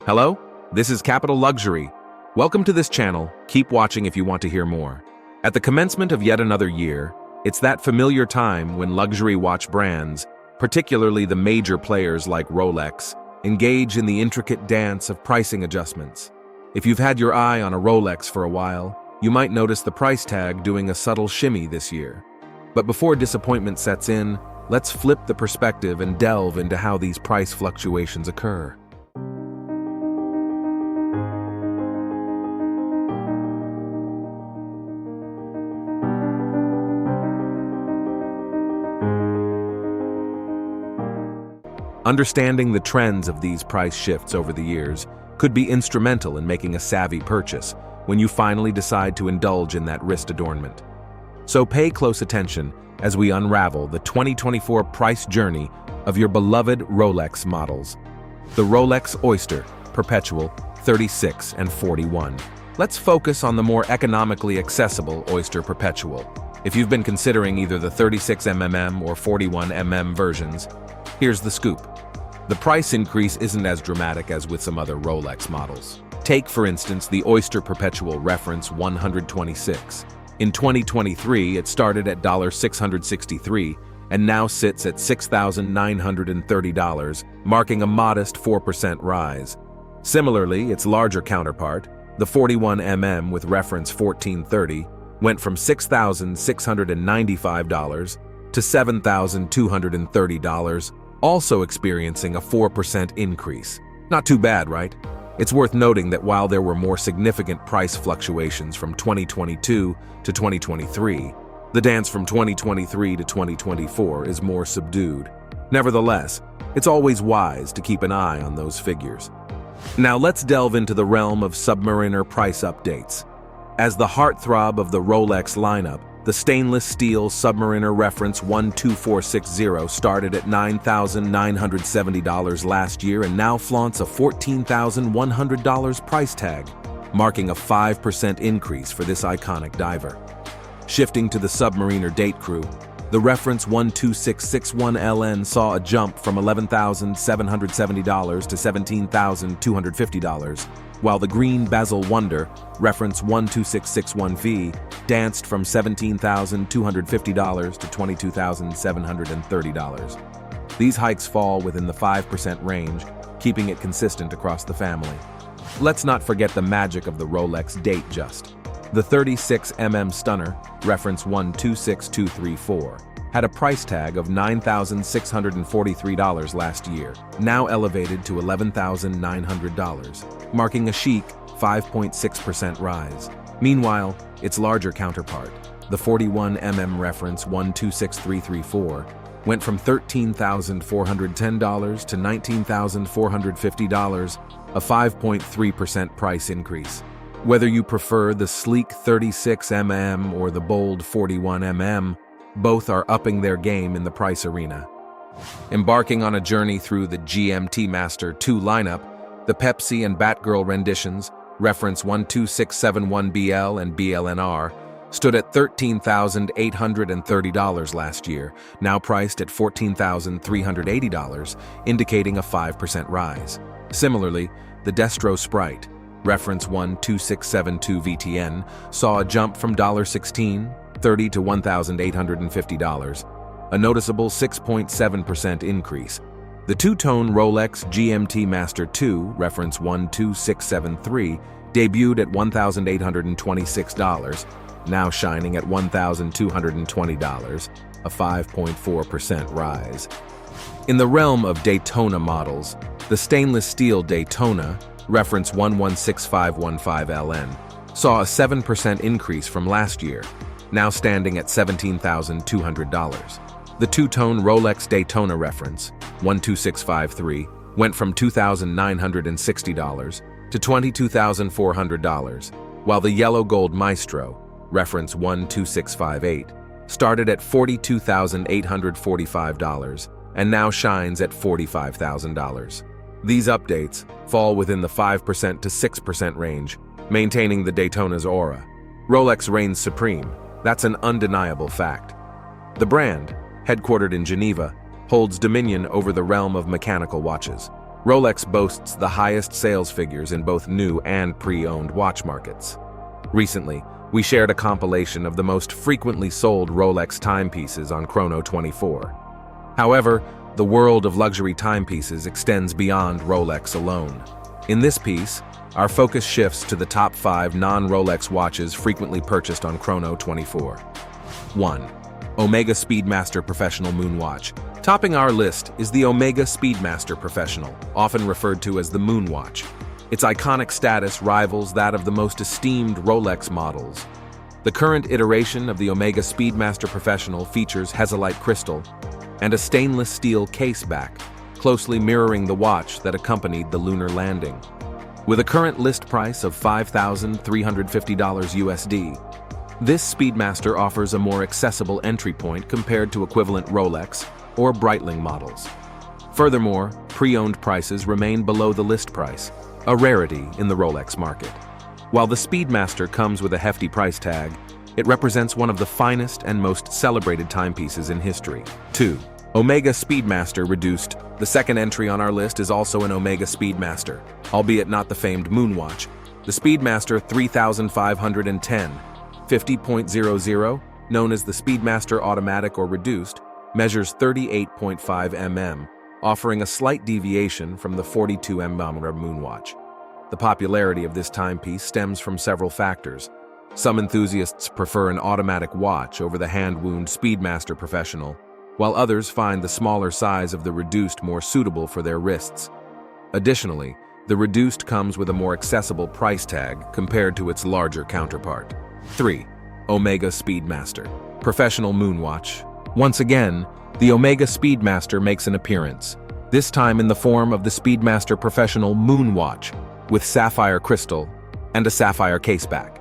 Hello, this is Capital Luxury. Welcome to this channel. Keep watching if you want to hear more. At the commencement of yet another year, it's that familiar time when luxury watch brands, particularly the major players like Rolex, engage in the intricate dance of pricing adjustments. If you've had your eye on a Rolex for a while, you might notice the price tag doing a subtle shimmy this year. But before disappointment sets in, let's flip the perspective and delve into how these price fluctuations occur. Understanding the trends of these price shifts over the years could be instrumental in making a savvy purchase when you finally decide to indulge in that wrist adornment. So pay close attention as we unravel the 2024 price journey of your beloved Rolex models. The Rolex Oyster, Perpetual, 36 and 41. Let's focus on the more economically accessible Oyster Perpetual. If you've been considering either the 36mm or 41mm versions, here's the scoop. The price increase isn't as dramatic as with some other Rolex models. Take, for instance, the Oyster Perpetual Reference 126. In 2023, it started at $663 and now sits at $6,930, marking a modest 4% rise. Similarly, its larger counterpart, the 41mm with reference 1430, went from $6,695 to $7,230, also experiencing a 4% increase. Not too bad, right? It's worth noting that while there were more significant price fluctuations from 2022 to 2023, the dance from 2023 to 2024 is more subdued. Nevertheless, it's always wise to keep an eye on those figures. Now let's delve into the realm of Submariner price updates. As the heartthrob of the Rolex lineup, the stainless steel Submariner Reference 12460 started at $9,970 last year and now flaunts a $14,100 price tag, marking a 5% increase for this iconic diver. Shifting to the Submariner Date Crew, the Reference 12661LN saw a jump from $11,770 to $17,250, while the Green Bezel Wonder, Reference 12661V, danced from $17,250 to $22,730. These hikes fall within the 5% range, keeping it consistent across the family. Let's not forget the magic of the Rolex Datejust. The 36mm Stunner, Reference 126234, had a price tag of $9,643 last year, now elevated to $11,900, marking a chic 5.6% rise. Meanwhile, its larger counterpart, the 41mm Reference 126334, went from $13,410 to $19,450, a 5.3% price increase. Whether you prefer the sleek 36mm or the bold 41mm, both are upping their game in the price arena. Embarking on a journey through the GMT Master II lineup, the Pepsi and Batgirl renditions, Reference 12671BL and BLNR, stood at $13,830 last year, now priced at $14,380, indicating a 5% rise. Similarly, the Destro Sprite, Reference 12672VTN, saw a jump from $1630 to $1,850, a noticeable 6.7% increase. The two-tone Rolex GMT Master II, Reference 12673, debuted at $1,826, now shining at $1,220, a 5.4% rise. In the realm of Daytona models, the stainless steel Daytona, Reference 116515LN, saw a 7% increase from last year, now standing at $17,200. The two-tone Rolex Daytona Reference 12653 went from $2,960 to $22,400, while the yellow gold Maestro, Reference 12658, started at $42,845 and now shines at $45,000. These updates fall within the 5% to 6% range, maintaining the Daytona's aura. Rolex reigns supreme, that's an undeniable fact. The brand, headquartered in Geneva, holds dominion over the realm of mechanical watches. Rolex boasts the highest sales figures in both new and pre-owned watch markets. Recently, we shared a compilation of the most frequently sold Rolex timepieces on Chrono24. However, the world of luxury timepieces extends beyond Rolex alone. In this piece, our focus shifts to the top 5 non-Rolex watches frequently purchased on Chrono24. 1. Omega Speedmaster Professional Moonwatch. Topping our list is the Omega Speedmaster Professional, often referred to as the Moonwatch. Its iconic status rivals that of the most esteemed Rolex models. The current iteration of the Omega Speedmaster Professional features Hesalite crystal and a stainless steel caseback, closely mirroring the watch that accompanied the lunar landing. With a current list price of $5,350 USD, this Speedmaster offers a more accessible entry point compared to equivalent Rolex or Breitling models. Furthermore, pre-owned prices remain below the list price, a rarity in the Rolex market. While the Speedmaster comes with a hefty price tag, it represents one of the finest and most celebrated timepieces in history. 2. Omega Speedmaster Reduced. The second entry on our list is also an Omega Speedmaster, albeit not the famed Moonwatch. The Speedmaster 3510 50.00, known as the Speedmaster Automatic or Reduced, measures 38.5 mm, offering a slight deviation from the 42 mm Moonwatch. The popularity of this timepiece stems from several factors. Some enthusiasts prefer an automatic watch over the hand-wound Speedmaster Professional, while others find the smaller size of the Reduced more suitable for their wrists. Additionally, the Reduced comes with a more accessible price tag compared to its larger counterpart. 3. Omega Speedmaster Professional Moonwatch. Once again, the Omega Speedmaster makes an appearance, this time in the form of the Speedmaster Professional Moonwatch, with sapphire crystal and a sapphire caseback.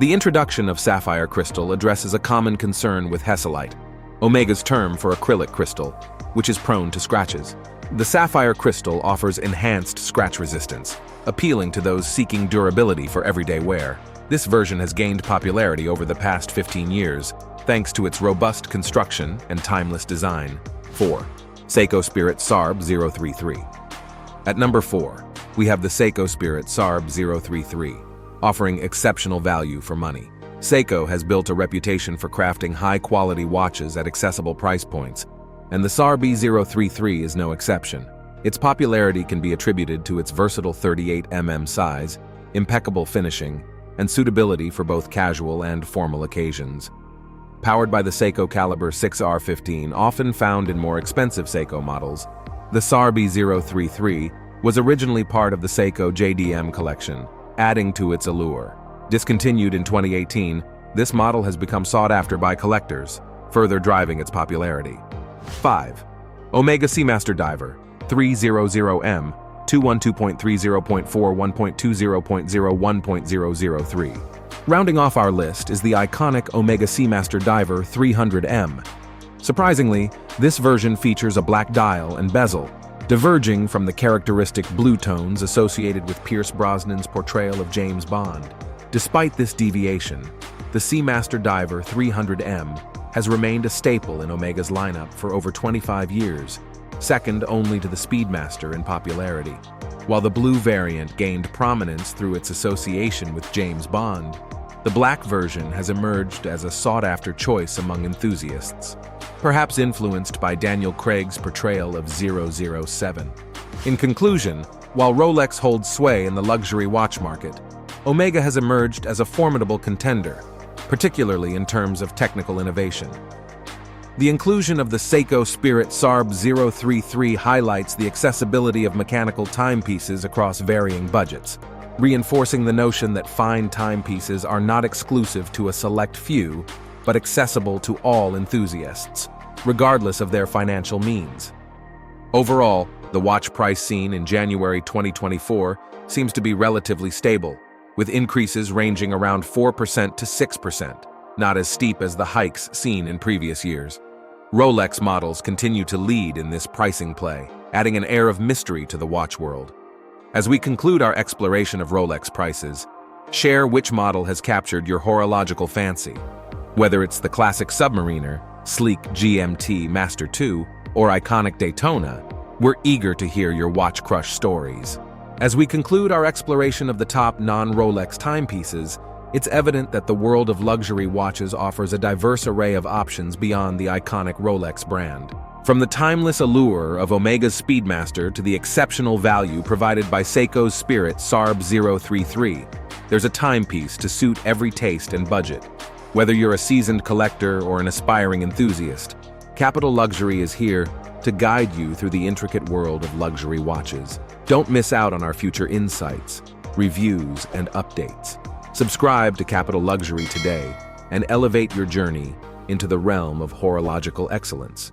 The introduction of sapphire crystal addresses a common concern with Hesalite, Omega's term for acrylic crystal, which is prone to scratches. The sapphire crystal offers enhanced scratch resistance, appealing to those seeking durability for everyday wear. This version has gained popularity over the past 15 years, thanks to its robust construction and timeless design. 4. Seiko Spirit SARB 033. At number 4, we have the Seiko Spirit SARB 033, offering exceptional value for money. Seiko has built a reputation for crafting high-quality watches at accessible price points, and the SARB 033 is no exception. Its popularity can be attributed to its versatile 38 mm size, impeccable finishing, and suitability for both casual and formal occasions. Powered by the Seiko Caliber 6R15, often found in more expensive Seiko models, the SARB 033 was originally part of the Seiko JDM collection, adding to its allure. Discontinued in 2018, this model has become sought after by collectors, further driving its popularity. 5. Omega Seamaster Diver 300M 212.30.41.20.01.003. Rounding off our list is the iconic Omega Seamaster Diver 300M. Surprisingly, this version features a black dial and bezel, diverging from the characteristic blue tones associated with Pierce Brosnan's portrayal of James Bond. Despite this deviation, the Seamaster Diver 300M has remained a staple in Omega's lineup for over 25 years, second only to the Speedmaster in popularity. While the blue variant gained prominence through its association with James Bond, the black version has emerged as a sought-after choice among enthusiasts, perhaps influenced by Daniel Craig's portrayal of 007. In conclusion, while Rolex holds sway in the luxury watch market, Omega has emerged as a formidable contender, particularly in terms of technical innovation. The inclusion of the Seiko Spirit SARB 033 highlights the accessibility of mechanical timepieces across varying budgets, reinforcing the notion that fine timepieces are not exclusive to a select few, but accessible to all enthusiasts, regardless of their financial means. Overall, the watch price seen in January 2024 seems to be relatively stable, with increases ranging around 4% to 6%, not as steep as the hikes seen in previous years. Rolex models continue to lead in this pricing play, adding an air of mystery to the watch world. As we conclude our exploration of Rolex prices, share which model has captured your horological fancy. Whether it's the classic Submariner, sleek GMT Master II, or iconic Daytona, We're eager to hear your watch crush stories. As we conclude our exploration of the top non-Rolex timepieces, it's evident that the world of luxury watches offers a diverse array of options beyond the iconic Rolex brand. From the timeless allure of Omega's Speedmaster to the exceptional value provided by Seiko's Spirit SARB 033, there's a timepiece to suit every taste and budget. Whether you're a seasoned collector or an aspiring enthusiast, Capital Luxury is here to guide you through the intricate world of luxury watches. Don't miss out on our future insights, reviews, and updates. Subscribe to Capital Luxury today and elevate your journey into the realm of horological excellence.